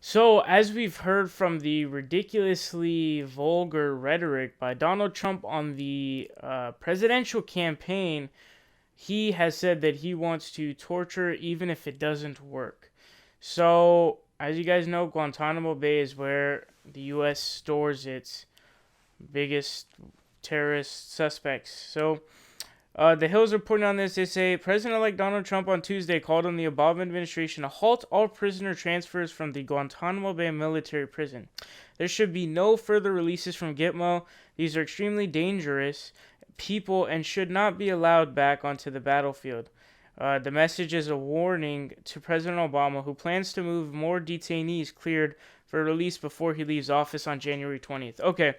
So, as we've heard from the ridiculously vulgar rhetoric by Donald Trump on the presidential campaign, he has said that he wants to torture even if it doesn't work. So, as you guys know, Guantanamo Bay is where the U.S. stores its biggest terrorist suspects. So, the Hill's reporting on this. They say President-elect Donald Trump on Tuesday called on the Obama administration to halt all prisoner transfers from the Guantanamo Bay military prison. There should be no further releases from Gitmo. These are extremely dangerous people and should not be allowed back onto the battlefield. The message is a warning to President Obama, who plans to move more detainees cleared for release before he leaves office on January 20th. Okay,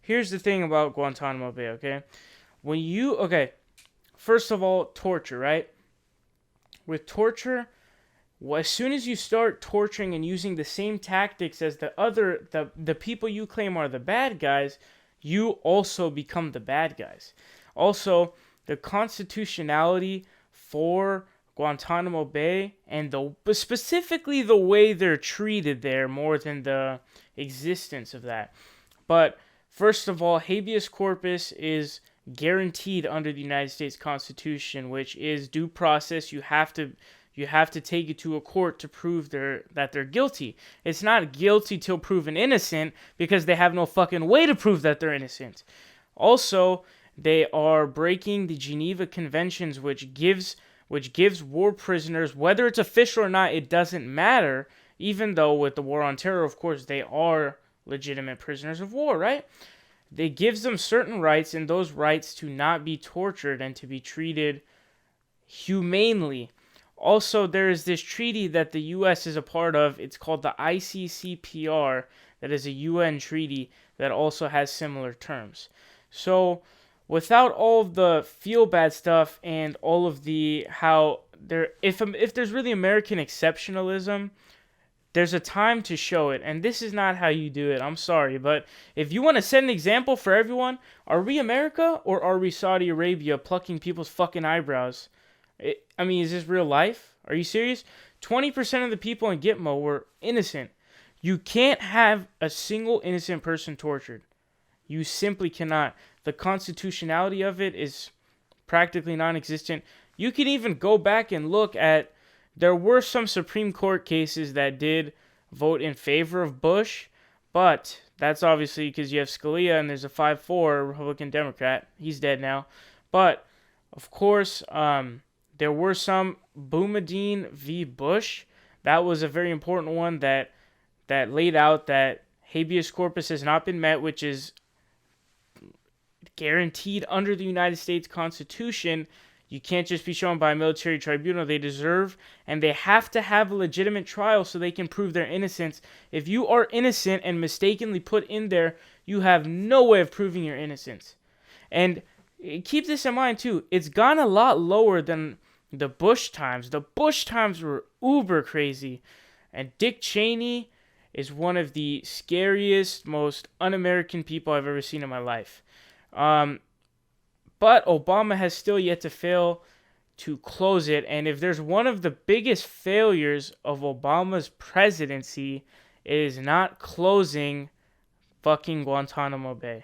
here's the thing about Guantanamo Bay, okay? First of all, torture, right? With torture, as soon as you start torturing and using the same tactics as the people you claim are the bad guys, you also become the bad guys. Also, the constitutionality for Guantanamo Bay and specifically the way they're treated there more than the existence of that. But first of all, habeus corpus is guaranteed under the United States Constitution, which is due process. You have to take it to a court to prove that they're guilty. It's not guilty till proven innocent because they have no fucking way to prove that they're innocent. Also, they are breaking the Geneva Conventions, which gives war prisoners, whether it's official or not, it doesn't matter. Even though with the war on terror, of course, they are legitimate prisoners of war, right? They gives them certain rights, and those rights to not be tortured and to be treated humanely. Also, there is this treaty that the U.S. is a part of. It's called the ICCPR. That is a UN treaty that also has similar terms. So, without all of the feel-bad stuff and all of the if there's really American exceptionalism, there's a time to show it, and this is not how you do it. I'm sorry, but if you want to set an example for everyone, are we America or are we Saudi Arabia plucking people's fucking eyebrows? Is this real life? Are you serious? 20% of the people in Gitmo were innocent. You can't have a single innocent person tortured. You simply cannot. The constitutionality of it is practically non-existent. You can even go back and look at, there were some Supreme Court cases that did vote in favor of Bush, but that's obviously because you have Scalia and there's a 5-4 Republican Democrat. He's dead now. But, of course, there were some Boumediene v. Bush. That was a very important one that laid out that habeus corpus has not been met, which is guaranteed under the United States Constitution. You can't just be shown by a military tribunal. They deserve, and they have to have a legitimate trial so they can prove their innocence. If you are innocent and mistakenly put in there, you have no way of proving your innocence. And keep this in mind too. It's gone a lot lower than the Bush times. The Bush times were uber crazy. And Dick Cheney is one of the scariest, most un-American people I've ever seen in my life. But Obama has still yet to fail to close it. And if there's one of the biggest failures of Obama's presidency, it is not closing fucking Guantanamo Bay.